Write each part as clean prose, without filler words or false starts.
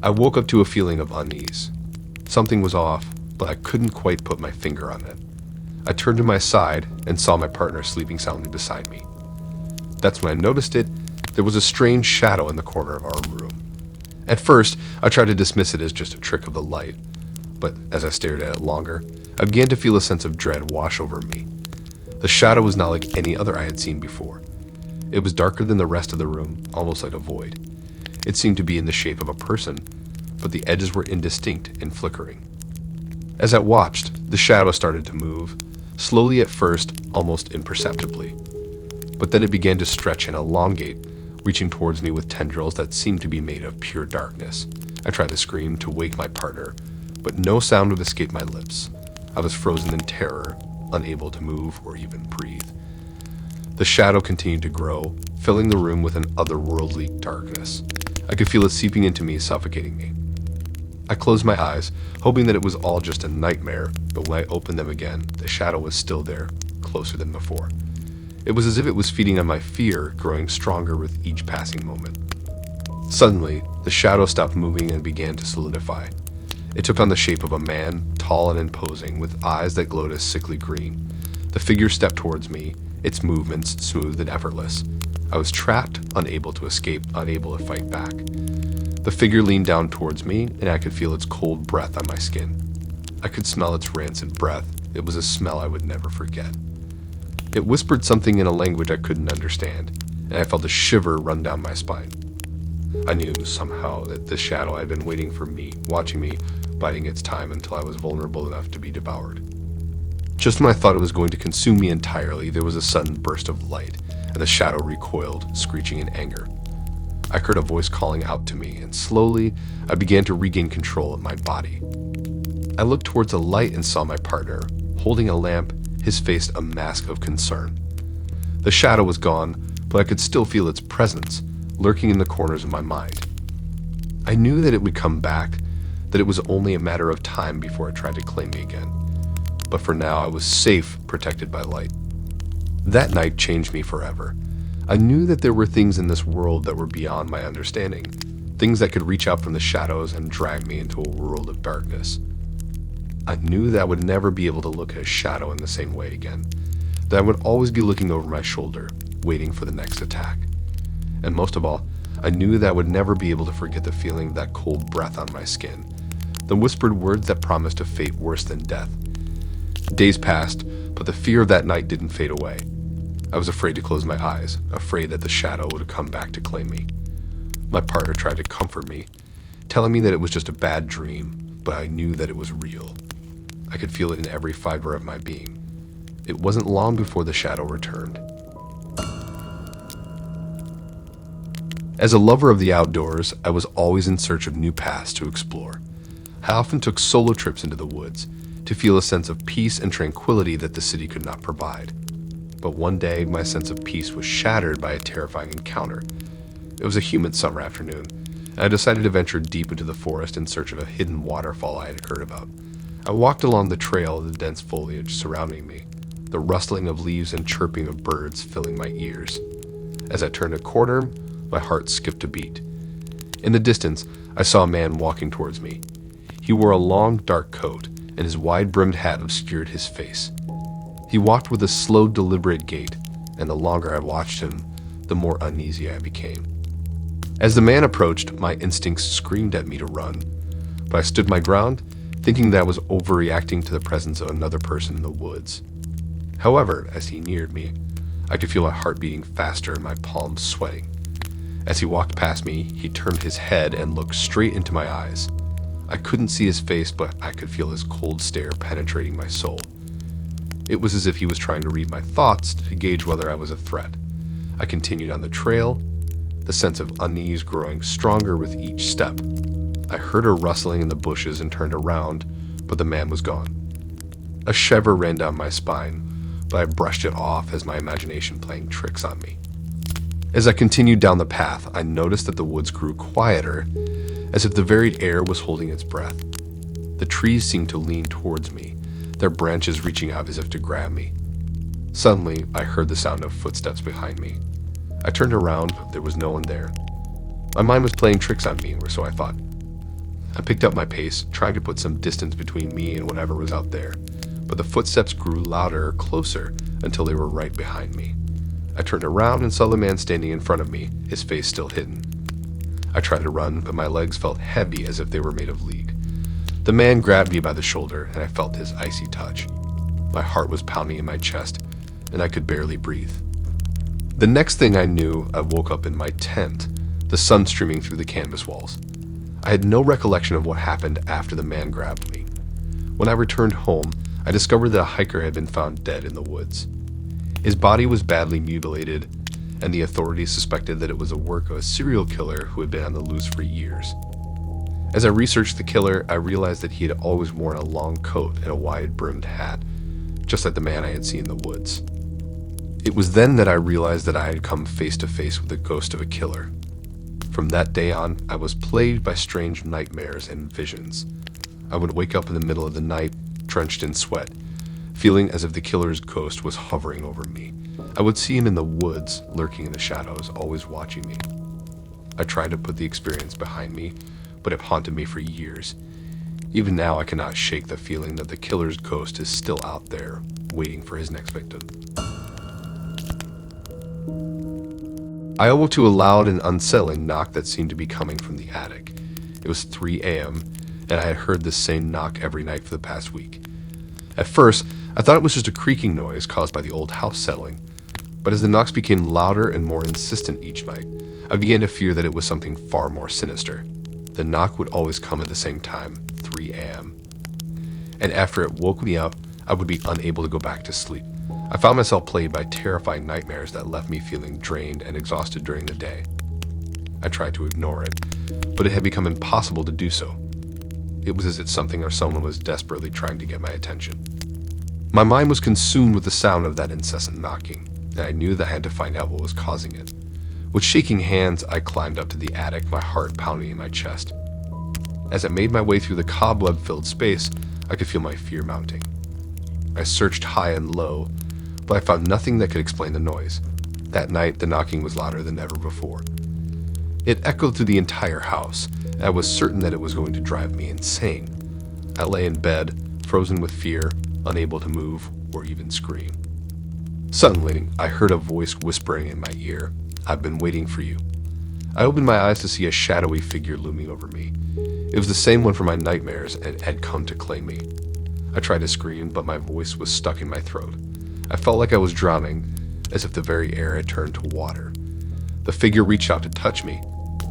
I woke up to a feeling of unease. Something was off, but I couldn't quite put my finger on it. I turned to my side and saw my partner sleeping soundly beside me. That's when I noticed it. There was a strange shadow in the corner of our room. At first, I tried to dismiss it as just a trick of the light, but as I stared at it longer, I began to feel a sense of dread wash over me. The shadow was not like any other I had seen before. It was darker than the rest of the room, almost like a void. It seemed to be in the shape of a person, but the edges were indistinct and flickering. As I watched, the shadow started to move, slowly at first, almost imperceptibly. But then it began to stretch and elongate, reaching towards me with tendrils that seemed to be made of pure darkness. I tried to scream to wake my partner, but no sound would escape my lips. I was frozen in terror, unable to move or even breathe. The shadow continued to grow, filling the room with an otherworldly darkness. I could feel it seeping into me, suffocating me. I closed my eyes, hoping that it was all just a nightmare, but when I opened them again, the shadow was still there, closer than before. It was as if it was feeding on my fear, growing stronger with each passing moment. Suddenly, the shadow stopped moving and began to solidify. It took on the shape of a man, tall and imposing, with eyes that glowed a sickly green. The figure stepped towards me, its movements smooth and effortless. I was trapped, unable to escape, unable to fight back. The figure leaned down towards me, and I could feel its cold breath on my skin. I could smell its rancid breath. It was a smell I would never forget. It whispered something in a language I couldn't understand, and I felt a shiver run down my spine. I knew somehow that the shadow had been waiting for me, watching me, biding its time until I was vulnerable enough to be devoured. Just when I thought it was going to consume me entirely, there was a sudden burst of light, and the shadow recoiled, screeching in anger. I heard a voice calling out to me, and slowly, I began to regain control of my body. I looked towards the light and saw my partner, holding a lamp, his face a mask of concern. The shadow was gone, but I could still feel its presence, lurking in the corners of my mind. I knew that it would come back, that it was only a matter of time before it tried to claim me again. But for now, I was safe, protected by light. That night changed me forever. I knew that there were things in this world that were beyond my understanding, things that could reach out from the shadows and drag me into a world of darkness. I knew that I would never be able to look at a shadow in the same way again, that I would always be looking over my shoulder, waiting for the next attack. And most of all, I knew that I would never be able to forget the feeling of that cold breath on my skin, the whispered words that promised a fate worse than death. Days passed, but the fear of that night didn't fade away. I was afraid to close my eyes, afraid that the shadow would come back to claim me. My partner tried to comfort me, telling me that it was just a bad dream, but I knew that it was real. I could feel it in every fiber of my being. It wasn't long before the shadow returned. As a lover of the outdoors, I was always in search of new paths to explore. I often took solo trips into the woods to feel a sense of peace and tranquility that the city could not provide. But one day, my sense of peace was shattered by a terrifying encounter. It was a humid summer afternoon, and I decided to venture deep into the forest in search of a hidden waterfall I had heard about. I walked along the trail of the dense foliage surrounding me, the rustling of leaves and chirping of birds filling my ears. As I turned a corner, my heart skipped a beat. In the distance, I saw a man walking towards me. He wore a long, dark coat, and his wide-brimmed hat obscured his face. He walked with a slow, deliberate gait, and the longer I watched him, the more uneasy I became. As the man approached, my instincts screamed at me to run, but I stood my ground, thinking that I was overreacting to the presence of another person in the woods. However, as he neared me, I could feel my heart beating faster and my palms sweating. As he walked past me, he turned his head and looked straight into my eyes. I couldn't see his face, but I could feel his cold stare penetrating my soul. It was as if he was trying to read my thoughts to gauge whether I was a threat. I continued on the trail, the sense of unease growing stronger with each step. I heard a rustling in the bushes and turned around, but the man was gone. A shiver ran down my spine, but I brushed it off as my imagination playing tricks on me. As I continued down the path, I noticed that the woods grew quieter, as if the very air was holding its breath. The trees seemed to lean towards me, their branches reaching out as if to grab me. Suddenly, I heard the sound of footsteps behind me. I turned around, but there was no one there. My mind was playing tricks on me, or so I thought. I picked up my pace, trying to put some distance between me and whatever was out there, but the footsteps grew louder, closer, until they were right behind me. I turned around and saw the man standing in front of me, his face still hidden. I tried to run, but my legs felt heavy as if they were made of lead. The man grabbed me by the shoulder, and I felt his icy touch. My heart was pounding in my chest, and I could barely breathe. The next thing I knew, I woke up in my tent, the sun streaming through the canvas walls. I had no recollection of what happened after the man grabbed me. When I returned home, I discovered that a hiker had been found dead in the woods. His body was badly mutilated, and the authorities suspected that it was the work of a serial killer who had been on the loose for years. As I researched the killer, I realized that he had always worn a long coat and a wide-brimmed hat, just like the man I had seen in the woods. It was then that I realized that I had come face to face with the ghost of a killer. From that day on, I was plagued by strange nightmares and visions. I would wake up in the middle of the night, drenched in sweat, feeling as if the killer's ghost was hovering over me. I would see him in the woods, lurking in the shadows, always watching me. I tried to put the experience behind me, but it haunted me for years. Even now, I cannot shake the feeling that the killer's ghost is still out there, waiting for his next victim. I awoke to a loud and unsettling knock that seemed to be coming from the attic. It was 3 a.m., and I had heard this same knock every night for the past week. At first, I thought it was just a creaking noise caused by the old house settling, but as the knocks became louder and more insistent each night, I began to fear that it was something far more sinister. The knock would always come at the same time, 3 a.m., and after it woke me up, I would be unable to go back to sleep. I found myself plagued by terrifying nightmares that left me feeling drained and exhausted during the day. I tried to ignore it, but it had become impossible to do so. It was as if something or someone was desperately trying to get my attention. My mind was consumed with the sound of that incessant knocking, and I knew that I had to find out what was causing it. With shaking hands, I climbed up to the attic, my heart pounding in my chest. As I made my way through the cobweb-filled space, I could feel my fear mounting. I searched high and low, but I found nothing that could explain the noise. That night, the knocking was louder than ever before. It echoed through the entire house, and I was certain that it was going to drive me insane. I lay in bed, frozen with fear, unable to move or even scream. Suddenly, I heard a voice whispering in my ear, "I've been waiting for you." I opened my eyes to see a shadowy figure looming over me. It was the same one from my nightmares and had come to claim me. I tried to scream, but my voice was stuck in my throat. I felt like I was drowning, as if the very air had turned to water. The figure reached out to touch me,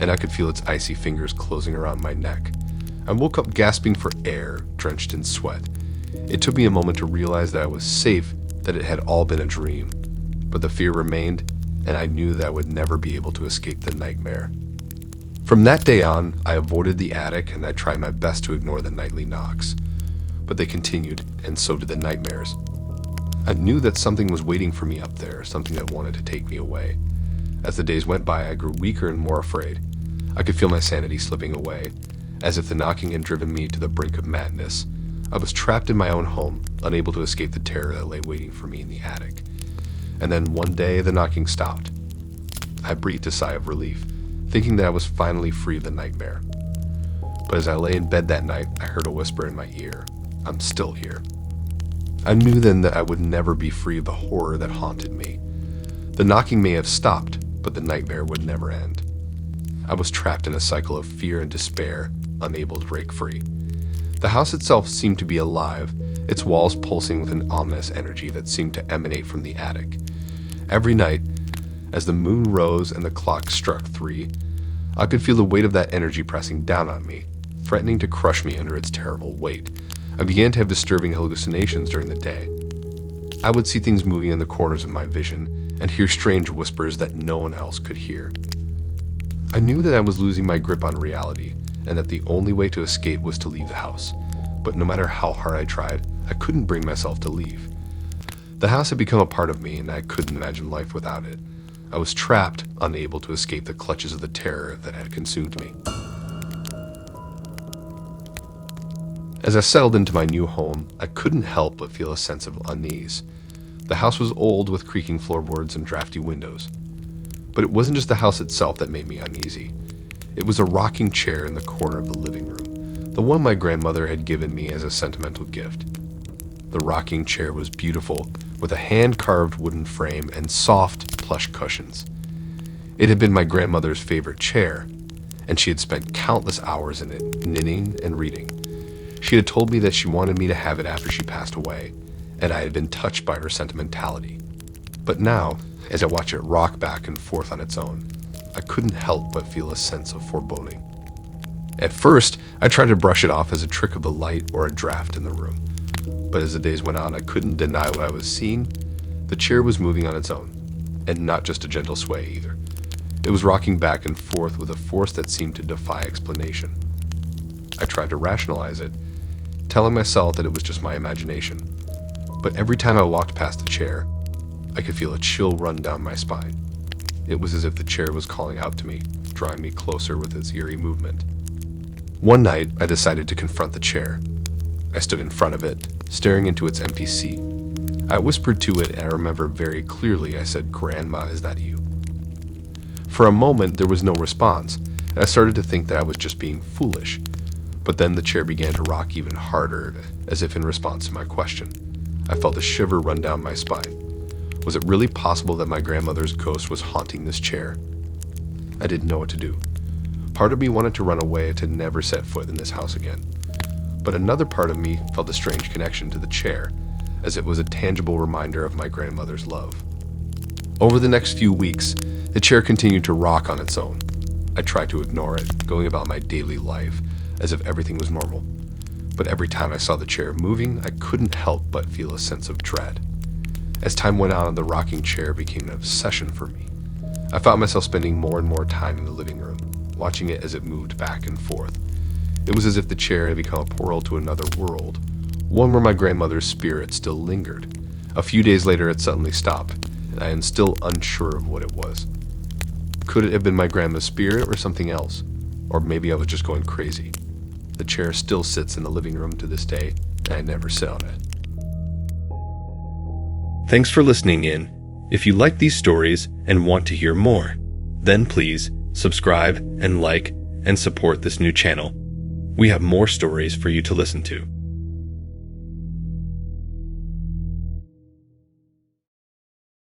and I could feel its icy fingers closing around my neck. I woke up gasping for air, drenched in sweat. It took me a moment to realize that I was safe, that it had all been a dream. But the fear remained, and I knew that I would never be able to escape the nightmare. From that day on, I avoided the attic and I tried my best to ignore the nightly knocks. But they continued, and so did the nightmares. I knew that something was waiting for me up there, something that wanted to take me away. As the days went by, I grew weaker and more afraid. I could feel my sanity slipping away, as if the knocking had driven me to the brink of madness. I was trapped in my own home, unable to escape the terror that lay waiting for me in the attic. And then one day, the knocking stopped. I breathed a sigh of relief, thinking that I was finally free of the nightmare. But as I lay in bed that night, I heard a whisper in my ear, "I'm still here." I knew then that I would never be free of the horror that haunted me. The knocking may have stopped, but the nightmare would never end. I was trapped in a cycle of fear and despair, unable to break free. The house itself seemed to be alive, its walls pulsing with an ominous energy that seemed to emanate from the attic. Every night, as the moon rose and the clock struck 3, I could feel the weight of that energy pressing down on me, threatening to crush me under its terrible weight. I began to have disturbing hallucinations during the day. I would see things moving in the corners of my vision and hear strange whispers that no one else could hear. I knew that I was losing my grip on reality and that the only way to escape was to leave the house. But no matter how hard I tried, I couldn't bring myself to leave. The house had become a part of me and I couldn't imagine life without it. I was trapped, unable to escape the clutches of the terror that had consumed me. As I settled into my new home, I couldn't help but feel a sense of unease. The house was old with creaking floorboards and drafty windows. But it wasn't just the house itself that made me uneasy. It was a rocking chair in the corner of the living room. the one my grandmother had given me as a sentimental gift. The rocking chair was beautiful, with a hand-carved wooden frame and soft, plush cushions. It had been my grandmother's favorite chair, and she had spent countless hours in it, knitting and reading. She had told me that she wanted me to have it after she passed away, and I had been touched by her sentimentality. But now, as I watch it rock back and forth on its own, I couldn't help but feel a sense of foreboding. At first, I tried to brush it off as a trick of the light or a draft in the room. But as the days went on, I couldn't deny what I was seeing. The chair was moving on its own, and not just a gentle sway either. It was rocking back and forth with a force that seemed to defy explanation. I tried to rationalize it, telling myself that it was just my imagination. But every time I walked past the chair, I could feel a chill run down my spine. It was as if the chair was calling out to me, drawing me closer with its eerie movement. One night, I decided to confront the chair. I stood in front of it, staring into its empty seat. I whispered to it, and I remember very clearly I said, "Grandma, is that you?" For a moment, there was no response, and I started to think that I was just being foolish. But then the chair began to rock even harder, as if in response to my question. I felt a shiver run down my spine. Was it really possible that my grandmother's ghost was haunting this chair? I didn't know what to do. Part of me wanted to run away to never set foot in this house again. But another part of me felt a strange connection to the chair, as it was a tangible reminder of my grandmother's love. Over the next few weeks, the chair continued to rock on its own. I tried to ignore it, going about my daily life as if everything was normal. But every time I saw the chair moving, I couldn't help but feel a sense of dread. As time went on, the rocking chair became an obsession for me. I found myself spending more and more time in the living room, watching it as it moved back and forth. It was as if the chair had become a portal to another world, one where my grandmother's spirit still lingered. A few days later, it suddenly stopped, and I am still unsure of what it was. Could it have been my grandma's spirit or something else? Or maybe I was just going crazy. The chair still sits in the living room to this day, and I never sit on it. Thanks for listening in. If you like these stories and want to hear more, then please subscribe and like and support this new channel. We have more stories for you to listen to.